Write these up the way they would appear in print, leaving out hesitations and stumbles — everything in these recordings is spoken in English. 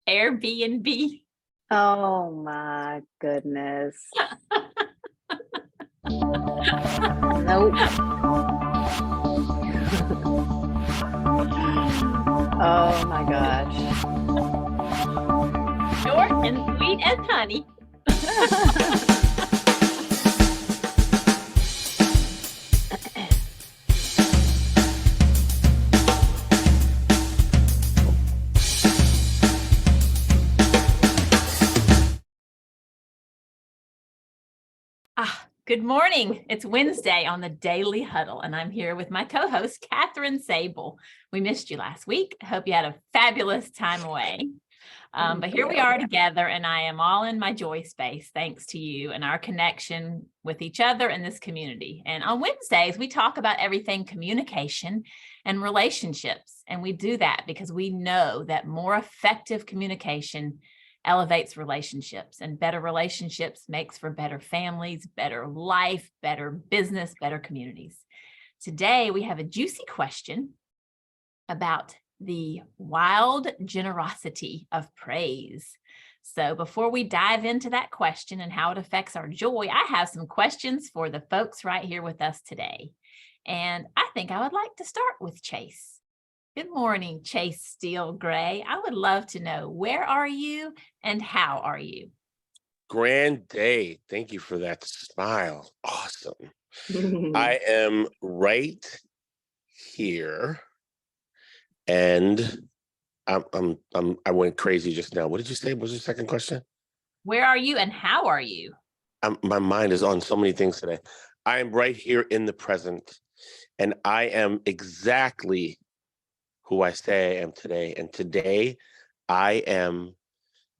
Airbnb? Oh my goodness. Nope. Oh my gosh. Short and sweet as honey. Good morning. It's Wednesday on the Daily Huddle, and I'm here with my co-host, Kathryn Sabol. We missed you last week. I hope you had a fabulous time away. But here we are together, and I am all in my joy space, thanks to you and our connection with each other in this community. And on Wednesdays, we talk about everything communication and relationships. And we do that because we know that more effective communication elevates relationships, and better relationships makes for better families, better life, better business, better communities. Today, we have a juicy question about the wild generosity of praise. So before we dive into that question and how it affects our joy, I have some questions for the folks right here with us today. And I think I would like to start with Chase. Good morning, Chase Steele Gray. I would love to know, where are you and how are you? Grand day. Thank you for that smile. Awesome. I am right here, and I went crazy just now. What did you say? What was your second question? Where are you and how are you? My mind is on so many things today. I am right here in the present, and I am exactly who I say I am today. And today I am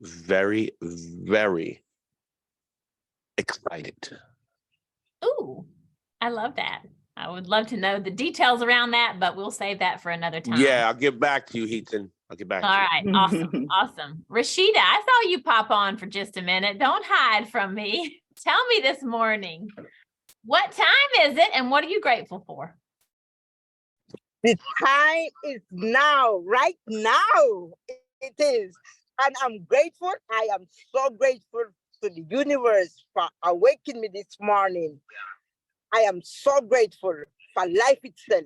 very, very excited. Ooh, I love that. I would love to know the details around that, but we'll save that for another time. Yeah, I'll get back to you, Heaton. I'll get back to you. All right, awesome, awesome. Rashida, I saw you pop on for just a minute. Don't hide from me. Tell me this morning, what time is it and what are you grateful for? The time is now, right now. It is. And I'm grateful. I am so grateful to the universe for awakening me this morning. I am so grateful for life itself.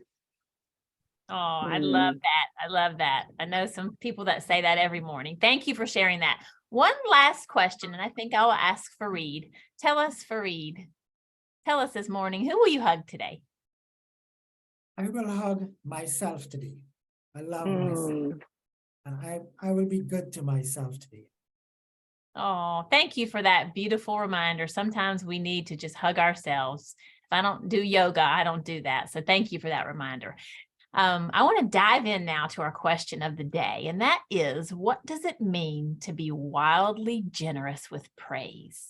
Oh, I love that. I love that. I know some people that say that every morning. Thank you for sharing that. One last question, and I think I'll ask Fareed. Tell us this morning, who will you hug today? I will hug myself today. I love myself. And I will be good to myself today. Oh, thank you for that beautiful reminder. Sometimes we need to just hug ourselves. If I don't do yoga, I don't do that. So thank you for that reminder. I want to dive in now to our question of the day, and that is, what does it mean to be wildly generous with praise?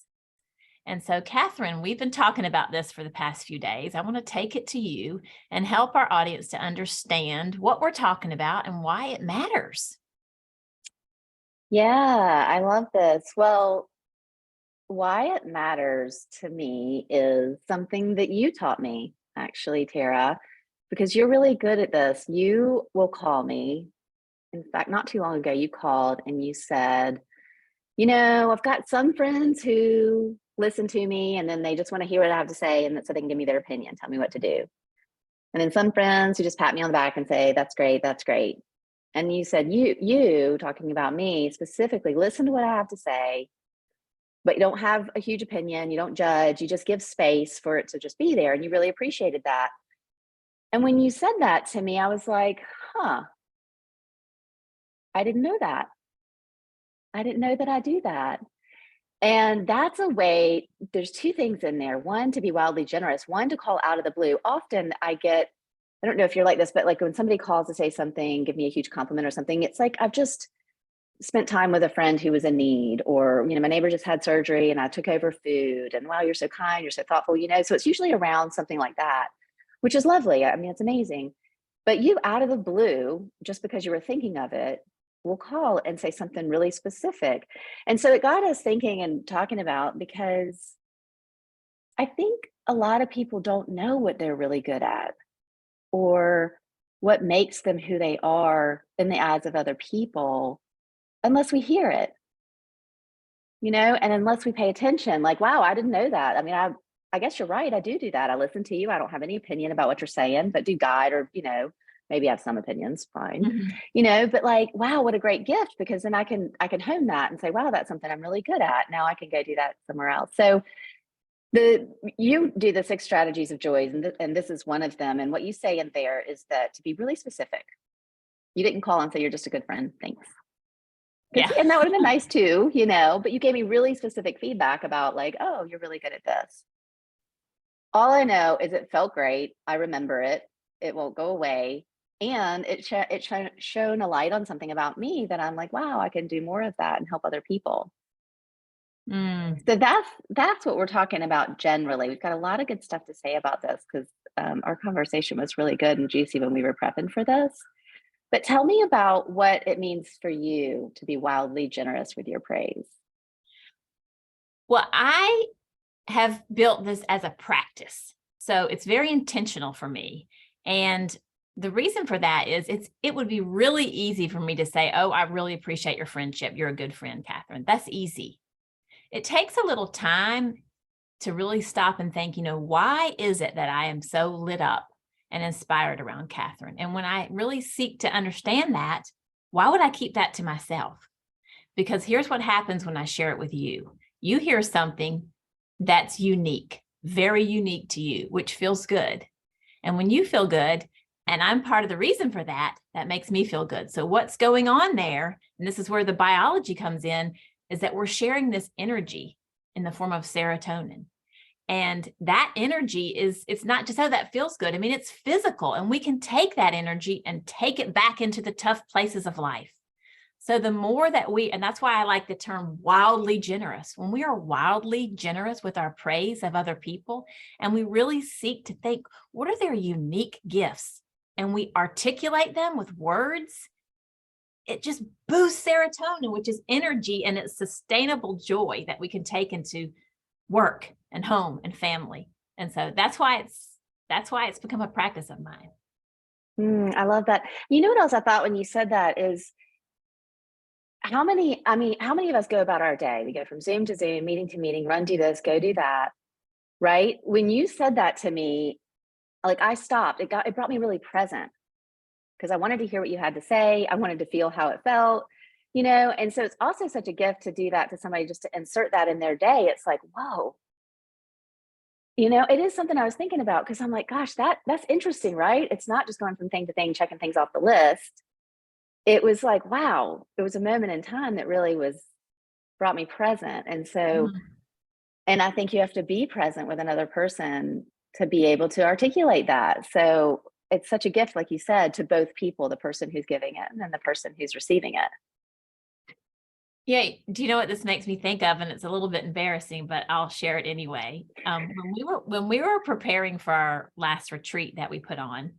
And so, Kathryn, we've been talking about this for the past few days. I want to take it to you and help our audience to understand what we're talking about and why it matters. Yeah, I love this. Well, why it matters to me is something that you taught me, actually, Tara, because you're really good at this. You will call me. In fact, not too long ago, you called and you said, I've got some friends who listen to me and then they just want to hear what I have to say, and so they can give me their opinion, tell me what to do. And then some friends who just pat me on the back and say, that's great, that's great. And you said, you talking about me specifically, listen to what I have to say, but you don't have a huge opinion, you don't judge, you just give space for it to just be there. And you really appreciated that. And when you said that to me, I was like, I didn't know that. I didn't know that I do that. And that's a way, there's two things in there. One, to be wildly generous, one, to call out of the blue. Often I don't know if you're like this, but like when somebody calls to say something, give me a huge compliment or something, it's like, I've just spent time with a friend who was in need, or, my neighbor just had surgery and I took over food, and wow, you're so kind, you're so thoughtful, so it's usually around something like that, which is lovely. I mean, it's amazing. But you, out of the blue, just because you were thinking of it, will call and say something really specific. And so it got us thinking and talking about, because I think a lot of people don't know what they're really good at or what makes them who they are in the eyes of other people. unless we hear it, and unless we pay attention, like, wow, I didn't know that. I mean, I guess you're right. I do that. I listen to you. I don't have any opinion about what you're saying, but do guide, or, maybe I have some opinions, fine. But like, wow, what a great gift, because then I can hone that and say, wow, that's something I'm really good at. Now I can go do that somewhere else. So you do the 6 strategies of joy, and this is one of them. And what you say in there is that to be really specific. You didn't call and say, you're just a good friend. Thanks. Yeah. And that would have been nice too, but you gave me really specific feedback about like, oh, you're really good at this. All I know is it felt great. I remember it. It won't go away. And it shone a light on something about me that I'm like, wow, I can do more of that and help other people. So that's what we're talking about generally. We've got a lot of good stuff to say about this, because our conversation was really good and juicy when we were prepping for this. But tell me about what it means for you to be wildly generous with your praise. Well, I have built this as a practice. So it's very intentional for me. And the reason for that is it would be really easy for me to say, oh, I really appreciate your friendship. You're a good friend, Kathryn. That's easy. It takes a little time to really stop and think, why is it that I am so lit up and inspired around Kathryn? And when I really seek to understand that, why would I keep that to myself? Because here's what happens when I share it with you. You hear something that's unique, very unique to you, which feels good. And when you feel good, and I'm part of the reason for that, that makes me feel good. So what's going on there, and this is where the biology comes in, is that we're sharing this energy in the form of serotonin. And that energy it's not just, oh, that feels good. I mean, it's physical, and we can take that energy and take it back into the tough places of life. So the more that and that's why I like the term wildly generous. When we are wildly generous with our praise of other people, and we really seek to think, what are their unique gifts? And we articulate them with words, it just boosts serotonin, which is energy, and it's sustainable joy that we can take into work and home and family. And so that's why it's become a practice of mine. I love that. You know what else I thought when you said that is, how many of us go about our day? We go from Zoom to Zoom, meeting to meeting, run, do this, go do that, right? When you said that to me, like, I stopped. It brought me really present, because I wanted to hear what you had to say. I wanted to feel how it felt, and so it's also such a gift to do that to somebody, just to insert that in their day. It's like, whoa, it is something I was thinking about, because I'm like, gosh, that's interesting, right? It's not just going from thing to thing, checking things off the list. It was like, wow, it was a moment in time that really brought me present. And so, and I think you have to be present with another person to be able to articulate that. So it's such a gift, like you said, to both people, the person who's giving it and the person who's receiving it. Yeah. Do you know what this makes me think of? And it's a little bit embarrassing, but I'll share it anyway. When we were preparing for our last retreat that we put on,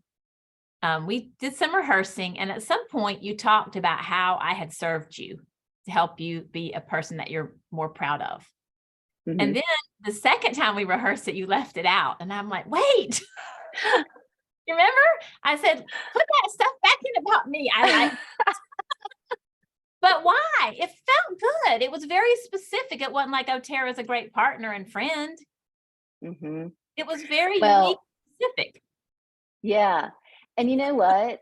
we did some rehearsing, and at some point you talked about how I had served you to help you be a person that you're more proud of. And then the second time we rehearsed it, you left it out. And I'm like, wait, you remember? I said, put that stuff back in about me. But why? It felt good. It was very specific. It wasn't like, oh, Tara's a great partner and friend. It was very unique, specific. Yeah. And you know what?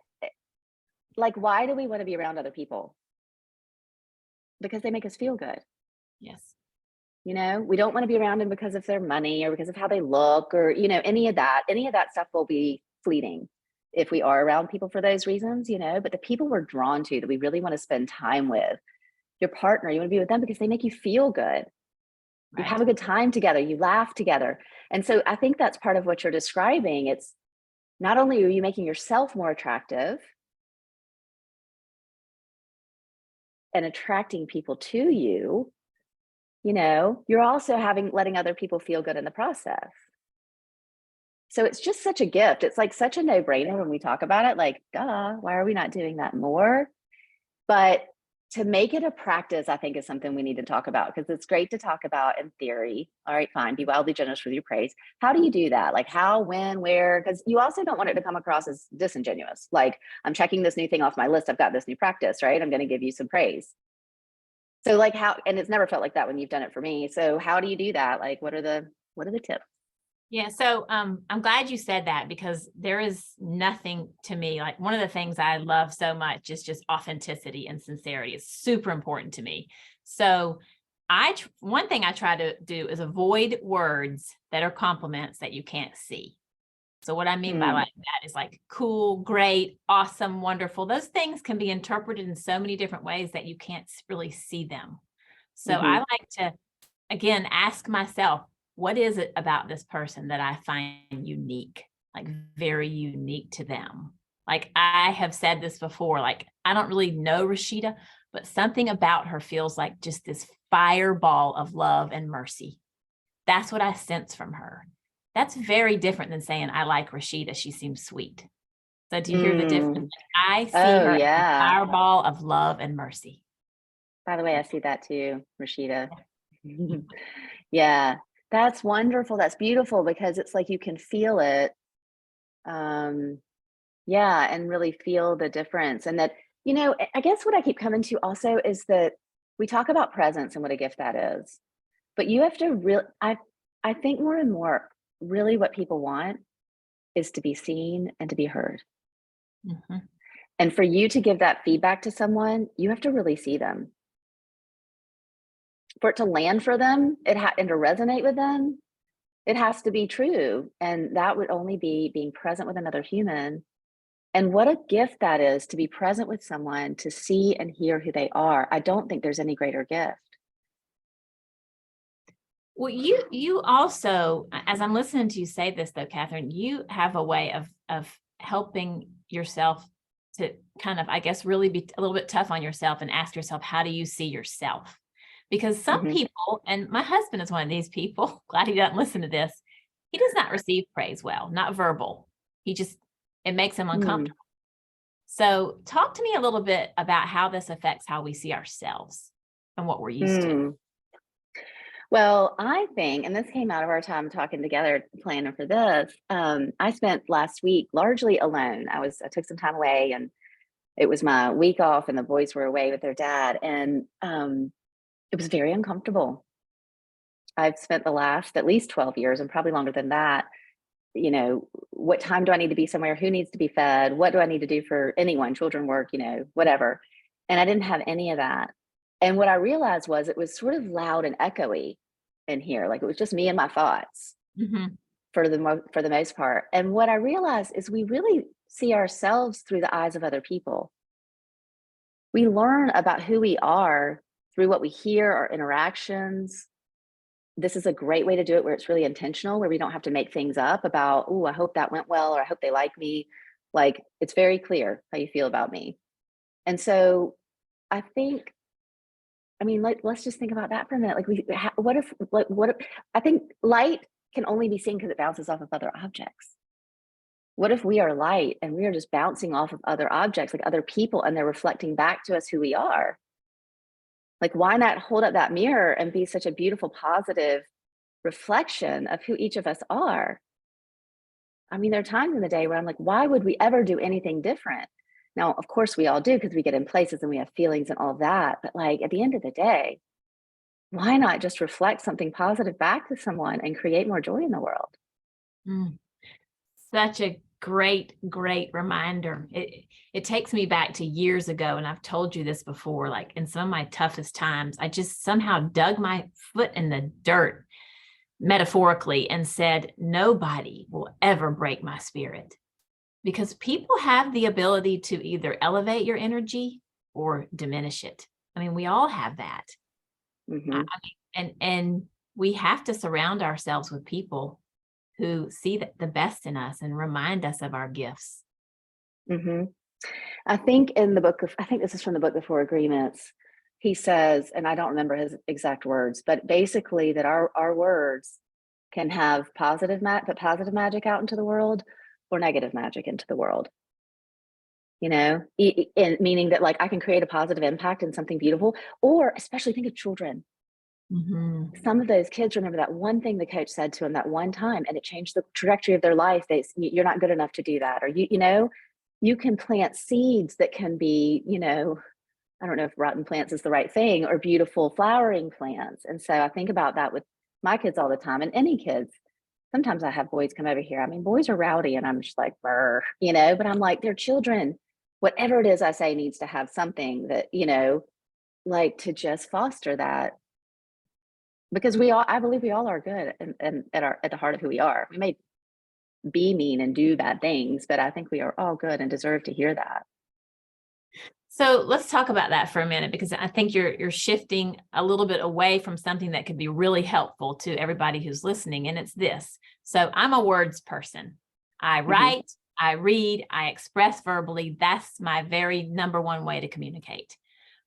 Like, why do we want to be around other people? Because they make us feel good. Yes. We don't want to be around them because of their money or because of how they look, or, any of that stuff will be fleeting if we are around people for those reasons, but the people we're drawn to, that we really want to spend time with, your partner, you want to be with them because they make you feel good. You have a good time together, you laugh together. And so I think that's part of what you're describing. It's not only are you making yourself more attractive and attracting people to you, you're also letting other people feel good in the process. So it's just such a gift. It's like such a no-brainer when we talk about it, like, duh, why are we not doing that more? But to make it a practice, I think, is something we need to talk about, because it's great to talk about in theory. All right, fine, be wildly generous with your praise. How do you do that? Like, how, when, where? Because you also don't want it to come across as disingenuous. Like, I'm checking this new thing off my list. I've got this new practice, right? I'm going to give you some praise. So like how, and it's never felt like that when you've done it for me. So how do you do that? Like, what are the tips? Yeah. So I'm glad you said that, because there is nothing to me, like one of the things I love so much is just authenticity and sincerity. It's super important to me. So one thing I try to do is avoid words that are compliments that you can't see. So what I mean by like that is like cool, great, awesome, wonderful. Those things can be interpreted in so many different ways that you can't really see them. So I like to, again, ask myself, what is it about this person that I find unique, like very unique to them? Like I have said this before, like I don't really know Rashida, but something about her feels like just this fireball of love and mercy. That's what I sense from her. That's very different than saying, I like Rashida, she seems sweet. So do you hear the difference? I see her as a fireball of love and mercy. By the way, I see that too, Rashida. Yeah, that's wonderful. That's beautiful, because it's like you can feel it. Yeah, and really feel the difference. And that, you know, I guess what I keep coming to also is that we talk about presence and what a gift that is. But you have to really, I think more and more, really what people want is to be seen and to be heard. And for you to give that feedback to someone, you have to really see them. For it to land for them, and to resonate with them, it has to be true. And that would only be being present with another human. And what a gift that is, to be present with someone, to see and hear who they are. I don't think there's any greater gift. Well, you also, as I'm listening to you say this though, Kathryn, you have a way of helping yourself to kind of, I guess, really be a little bit tough on yourself and ask yourself, how do you see yourself? Because some people, and my husband is one of these people, glad he doesn't listen to this, he does not receive praise well, not verbal. It makes him uncomfortable. So talk to me a little bit about how this affects how we see ourselves and what we're used to. Well, I think, and this came out of our time talking together, planning for this, I spent last week largely alone. I took some time away, and it was my week off, and the boys were away with their dad. And it was very uncomfortable. I've spent the last at least 12 years, and probably longer than that, you know, what time do I need to be somewhere? Who needs to be fed? What do I need to do for anyone, children, work, you know, whatever. And I didn't have any of that. And what I realized was it was sort of loud and echoey in here. Like it was just me and my thoughts for the most part. And what I realized is we really see ourselves through the eyes of other people. We learn about who we are through what we hear, our interactions. This is a great way to do it where it's really intentional, where we don't have to make things up about, oh, I hope that went well, or I hope they like me. Like it's very clear how you feel about me. And so I think, I mean, let's just think about that for a minute. Like what if I think light can only be seen because it bounces off of other objects. What if we are light and we are just bouncing off of other objects, like other people, and they're reflecting back to us who we are? Like, why not hold up that mirror and be such a beautiful, positive reflection of who each of us are? I mean, there are times in the day where I'm like, why would we ever do anything different? Now, of course, we all do, because we get in places and we have feelings and all of that. But like at the end of the day, why not just reflect something positive back to someone and create more joy in the world? Such a great reminder. It takes me back to years ago, and I've told you this before, like in some of my toughest times, I just somehow dug my foot in the dirt, metaphorically, and said, nobody will ever break my spirit, because people have the ability to either elevate your energy or diminish it. I mean, we all have that. And we have to surround ourselves with people who see the best in us and remind us of our gifts. I think in the book, I think this is from the book, The Four Agreements, he says, and I don't remember his exact words, but basically that our words can have positive magic out into the world, or negative magic into the world. You know, meaning that like I can create a positive impact and something beautiful, or especially think of children. Some of those kids remember that one thing the coach said to them that one time, and it changed the trajectory of their life. You're not good enough to do that. Or you know, you can plant seeds that can be, you know, I don't know if rotten plants is the right thing, or beautiful flowering plants. And so I think about that with my kids all the time, and any kids. Sometimes I have boys come over here. I mean, boys are rowdy and I'm just like, brr, but I'm like, they're children. Whatever it is I say needs to have something that, like to just foster that. Because I believe we all are good and at the heart of who we are. We may be mean and do bad things, but I think we are all good and deserve to hear that. So let's talk about that for a minute, because I think you're shifting a little bit away from something that could be really helpful to everybody who's listening. And it's this. So I'm a words person. I write, I read, I express verbally. That's my very number one way to communicate.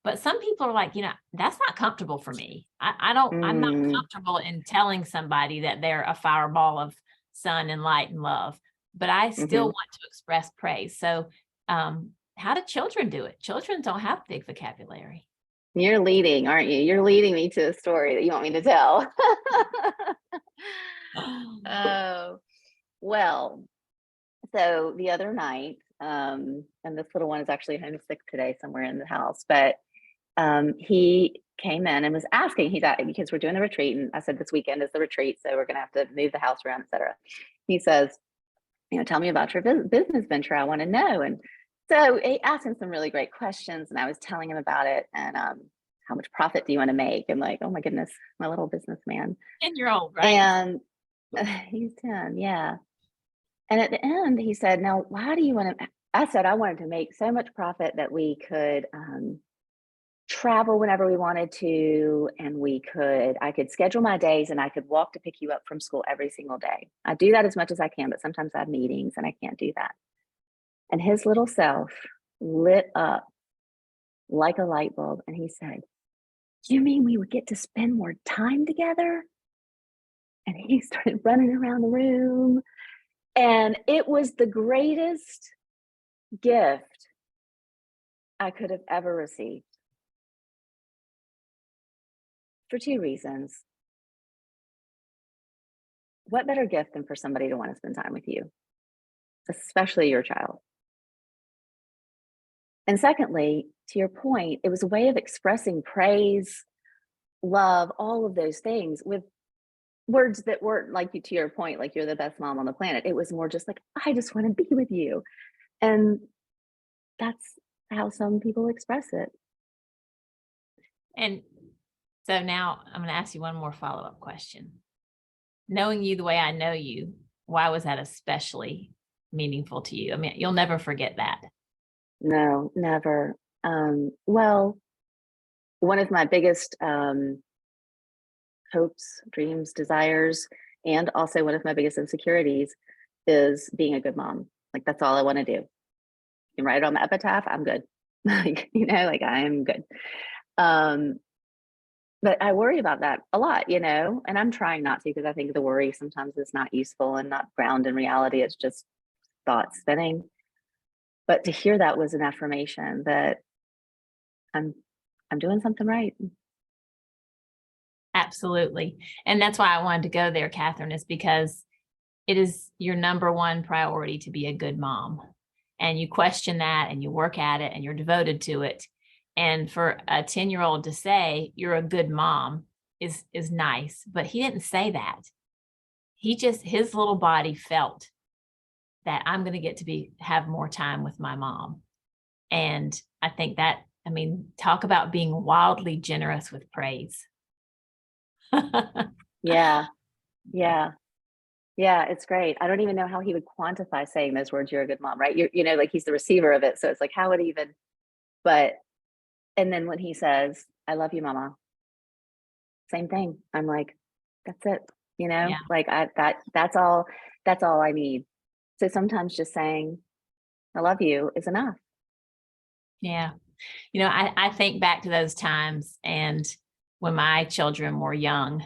But some people are like, that's not comfortable for me. I'm not comfortable in telling somebody that they're a fireball of sun and light and love, but I still want to express praise. So, how do children do it? Children don't have big vocabulary. You're leading, aren't you? You're leading me to a story that you want me to tell. Oh, well, so the other night, and this little one is actually homesick today somewhere in the house, but he came in and was asking, because we're doing the retreat, and I said this weekend is the retreat, so we're going to have to move the house around, etc. He says, tell me about your business venture. I want to know. And so he asked him some really great questions, and I was telling him about it, and how much profit do you want to make? And like, oh my goodness, my little businessman. 10-year-old, right? And he's 10, yeah. And at the end, he said, now, why do you want to? I said, I wanted to make so much profit that we could travel whenever we wanted to, and I could schedule my days, and I could walk to pick you up from school every single day. I do that as much as I can, but sometimes I have meetings and I can't do that. And his little self lit up like a light bulb. And he said, you mean we would get to spend more time together? And he started running around the room. And it was the greatest gift I could have ever received. For two reasons. What better gift than for somebody to want to spend time with you, especially your child? And secondly, to your point, it was a way of expressing praise, love, all of those things with words that weren't like, you, to your point, like you're the best mom on the planet. It was more just like, I just want to be with you. And that's how some people express it. And so now I'm going to ask you one more follow-up question. Knowing you the way I know you, why was that especially meaningful to you? I mean, you'll never forget that. No, never. Well, one of my biggest hopes, dreams, desires, and also one of my biggest insecurities is being a good mom. Like, that's all I want to do. You can write it on the epitaph, I'm good. Like, I am good. But I worry about that a lot, and I'm trying not to, because I think the worry sometimes is not useful and not grounded in reality. It's just thoughts spinning. But to hear that was an affirmation that I'm doing something right. Absolutely. And that's why I wanted to go there, Kathryn, is because it is your number one priority to be a good mom. And you question that, and you work at it, and you're devoted to it. And for a 10-year-old to say you're a good mom is nice, but he didn't say that. His little body felt that I'm going to get to have more time with my mom. And I think that, talk about being wildly generous with praise. Yeah, it's great. I don't even know how he would quantify saying those words, you're a good mom, right? Like he's the receiver of it. So it's like, how would he even, and then when he says, I love you, mama, same thing. I'm like, that's it. Yeah. Like that's all I need. So sometimes just saying, I love you is enough. Yeah. I think back to those times and when my children were young,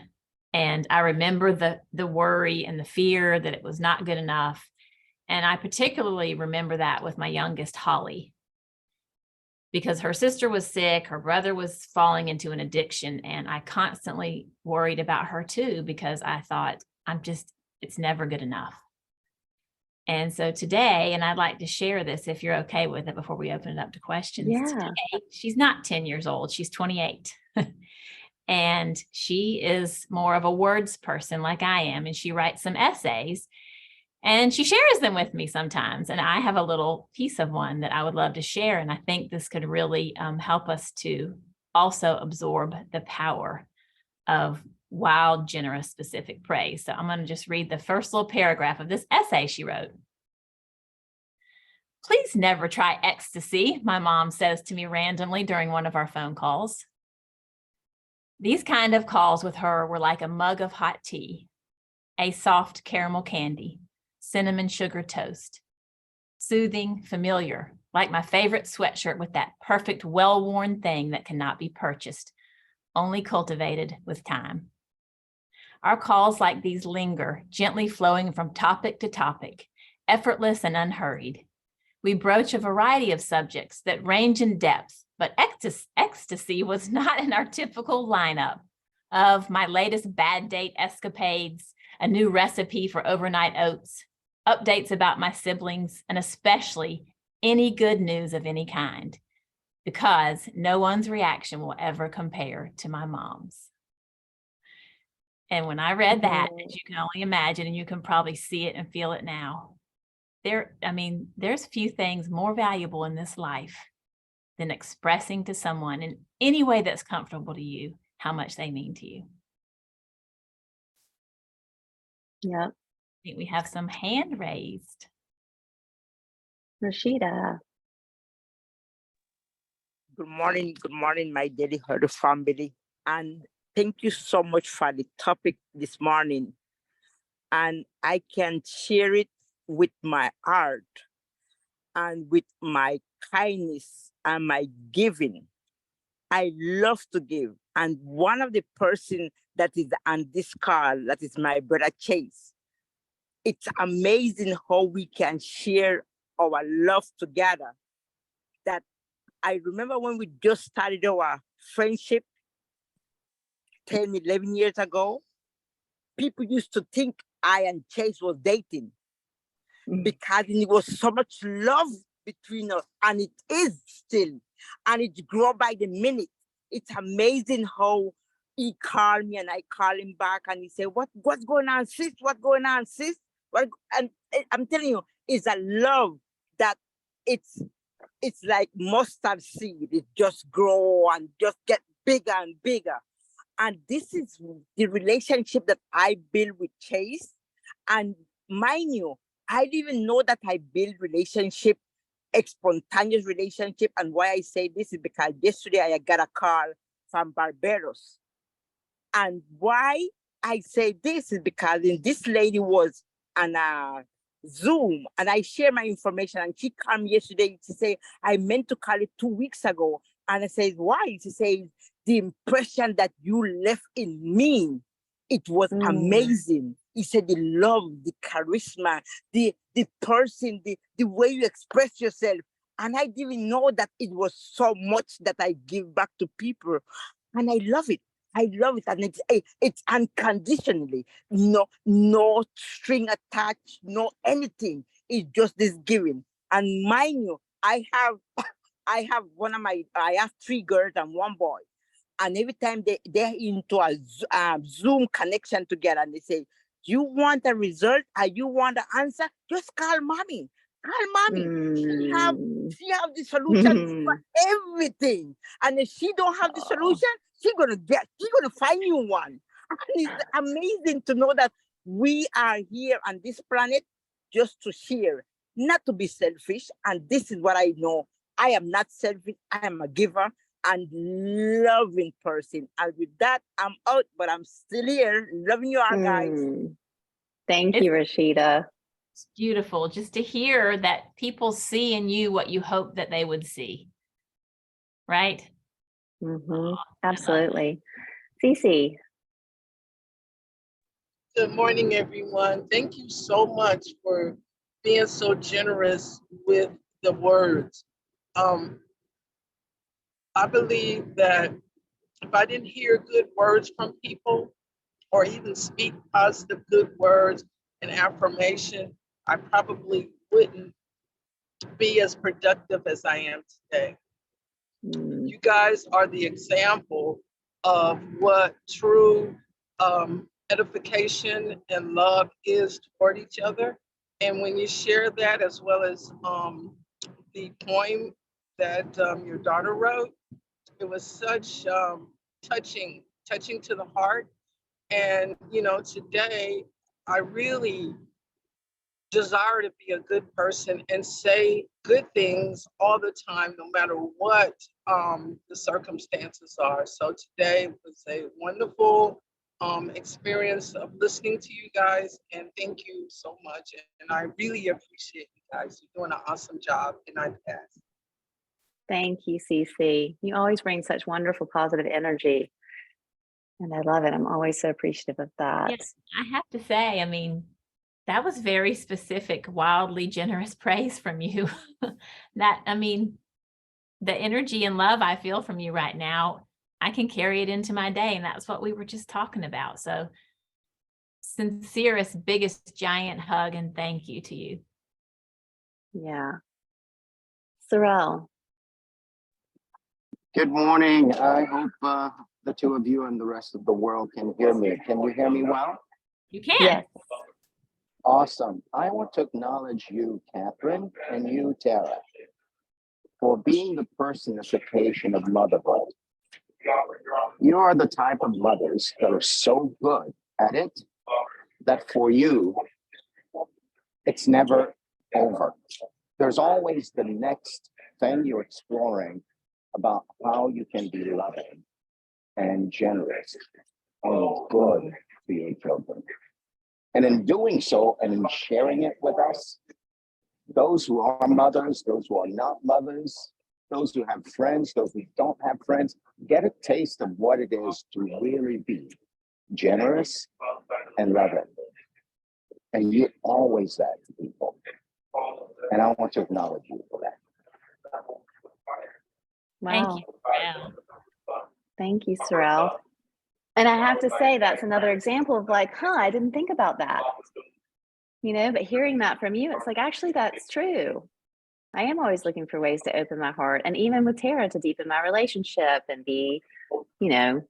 and I remember the worry and the fear that it was not good enough. And I particularly remember that with my youngest, Holly, because her sister was sick, her brother was falling into an addiction, and I constantly worried about her too, because I thought, it's never good enough. And so today, and I'd like to share this if you're okay with it before we open it up to questions. Yeah. Today, she's not 10 years old, she's 28. And she is more of a words person like I am. And she writes some essays and she shares them with me sometimes. And I have a little piece of one that I would love to share. And I think this could really help us to also absorb the power of wild, generous, specific praise. So I'm going to just read the first little paragraph of this essay she wrote. Please never try ecstasy, my mom says to me randomly during one of our phone calls. These kind of calls with her were like a mug of hot tea, a soft caramel candy, cinnamon sugar toast, soothing, familiar, like my favorite sweatshirt with that perfect, well-worn thing that cannot be purchased, only cultivated with time. Our calls like these linger, gently flowing from topic to topic, effortless and unhurried. We broach a variety of subjects that range in depth, but ecstasy was not in our typical lineup of my latest bad date escapades, a new recipe for overnight oats, updates about my siblings, and especially any good news of any kind, because no one's reaction will ever compare to my mom's. And when I read that, as you can only imagine, and you can probably see it and feel it now, there's few things more valuable in this life than expressing to someone in any way that's comfortable to you how much they mean to you. Yep. I think we have some hand raised. Rashida. Good morning, my daily Huddle family. And thank you so much for the topic this morning. And I can share it with my heart and with my kindness and my giving. I love to give. And one of the person that is on this call, that is my brother Chase. It's amazing how we can share our love together. That I remember when we just started our friendship 10, 11 years ago, people used to think I and Chase was dating because it was so much love between us, and it is still, and it grew by the minute. It's amazing how he called me and I call him back and he said, what's going on, sis? What's going on, sis? And I'm telling you, it's a love that it's like mustard seed. It just grow and just get bigger and bigger. And this is the relationship that I build with Chase. And mind you, I didn't even know that I build relationship, a spontaneous relationship. And why I say this is because yesterday I got a call from Barbados. And why I say this is because this lady was on a Zoom and I share my information, and she called me yesterday to say, I meant to call it 2 weeks ago. And I said, why? She says, the impression that you left in me, it was amazing. He said, the love, the charisma, the person, the way you express yourself. And I didn't know that it was so much that I give back to people. And I love it. I love it. And it's unconditionally. No string attached, no anything. It's just this giving. And mind you, I have 3 girls and 1 boy. And every time they're into a Zoom connection together and they say, you want a result or you want an answer, just call mommy. Call mommy. She have the solution for everything. And if she don't have the solution, she's gonna find you one. And it's amazing to know that we are here on this planet just to share, not to be selfish. And this is what I know. I am not selfish. I am a giver and loving person. And with that, I'm out, but I'm still here, loving you all, guys. Thank you, Rashida. It's beautiful just to hear that people see in you what you hope that they would see. Right? Absolutely. Cece. Good morning, everyone. Thank you so much for being so generous with the words. I believe that if I didn't hear good words from people or even speak positive good words and affirmation, I probably wouldn't be as productive as I am today. You guys are the example of what true edification and love is toward each other. And when you share that, as well as the poem that your daughter wrote, it was such touching to the heart. And, you know, today I really desire to be a good person and say good things all the time, no matter what the circumstances are. So today was a wonderful experience of listening to you guys, and thank you so much. And I really appreciate you guys. You're doing an awesome job, and I pass. Thank you, Cece. You always bring such wonderful, positive energy. And I love it. I'm always so appreciative of that. Yes, I have to say, I mean, that was very specific, wildly generous praise from you. That, I mean, the energy and love I feel from you right now, I can carry it into my day. And that's what we were just talking about. So sincerest, biggest, giant hug and thank you to you. Yeah. Sorrel. Good morning. I hope the two of you and the rest of the world can hear me. Can you hear me well? You can. Yes. Awesome. I want to acknowledge you, Kathryn, and you, Tara, for being the personification of motherhood. You are the type of mothers that are so good at it that for you, it's never over. There's always the next thing you're exploring about how you can be loving and generous and good to your children. And in doing so, and in sharing it with us, those who are mothers, those who are not mothers, those who have friends, those who don't have friends, get a taste of what it is to really be generous and loving. And you're always that to people. And I want to acknowledge you for that. Wow. Thank you. Sorrel. Thank you, Sorrel. And I have to say, that's another example of like, I didn't think about that. You know, but hearing that from you, it's like, actually, that's true. I am always looking for ways to open my heart. And even with Tara, to deepen my relationship and be, you know,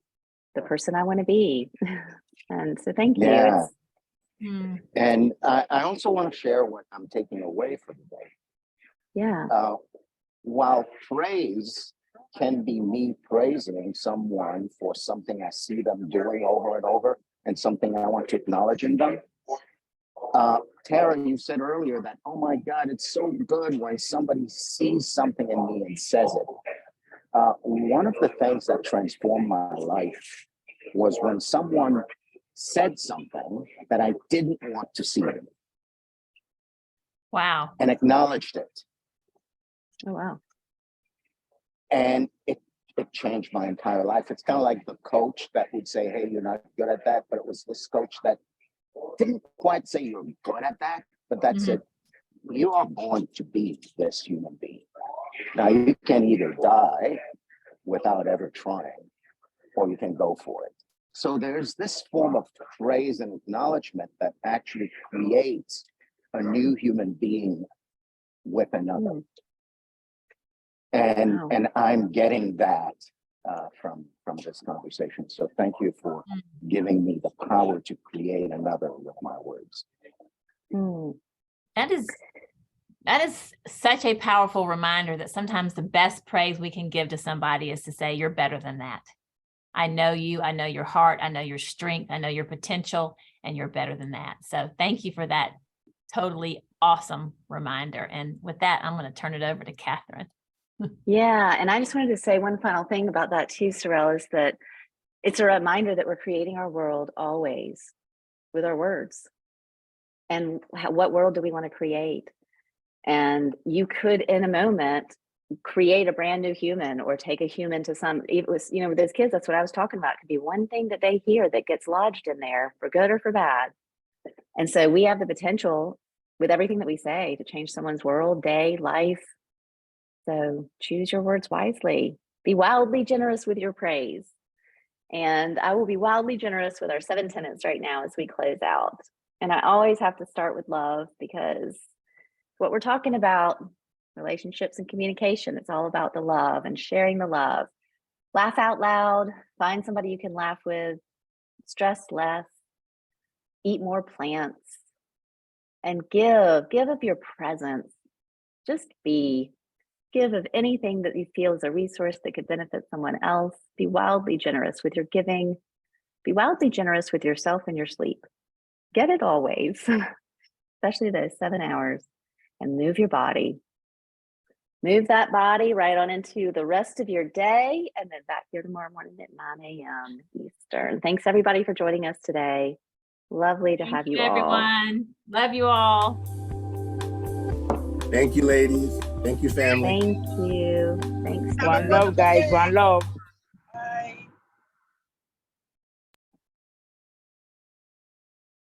the person I want to be. And so thank you. Yeah. Mm. And I also want to share what I'm taking away from today. Yeah. While praise can be me praising someone for something I see them doing over and over and something I want to acknowledge in them. Tara, you said earlier that, oh my God, it's so good when somebody sees something in me and says it. One of the things that transformed my life was when someone said something that I didn't want to see them. Wow. And acknowledged it. Oh, wow. And it changed my entire life. It's kind of like the coach that would say, hey, you're not good at that. But it was this coach that didn't quite say you're good at that, but that said, you are born to be this human being. Now, you can either die without ever trying, or you can go for it. So there's this form of praise and acknowledgement that actually creates a new human being with another. And Wow. and I'm getting that from this conversation. So thank you for giving me the power to create another with my words. That is such a powerful reminder that sometimes the best praise we can give to somebody is to say, you're better than that. I know you, I know your heart, I know your strength, I know your potential, and you're better than that. So thank you for that totally awesome reminder. And with that, I'm going to turn it over to Kathryn. Yeah. And I just wanted to say one final thing about that too, Sorrel, is that it's a reminder that we're creating our world always with our words. And what world do we want to create? And you could, in a moment, create a brand new human or take a human to some, it was, you know, with those kids, that's what I was talking about. It could be one thing that they hear that gets lodged in there for good or for bad. And so we have the potential with everything that we say to change someone's world, day, life. So choose your words wisely. Be wildly generous with your praise. And I will be wildly generous with our 7 tenets right now as we close out. And I always have to start with love, because what we're talking about, relationships and communication, it's all about the love and sharing the love. Laugh out loud, find somebody you can laugh with, stress less, eat more plants, and give of your presence. Just give of anything that you feel is a resource that could benefit someone else. Be wildly generous with your giving. Be wildly generous with yourself and your sleep. Get it always, especially those 7 hours, and move your body. Move that body right on into the rest of your day, and then back here tomorrow morning at 9 a.m. Eastern. Thanks everybody for joining us today. Lovely to have you all. Everyone. Love you all. Thank you, ladies. Thank you, family. Thank you. Thanks. One love, guys. One love.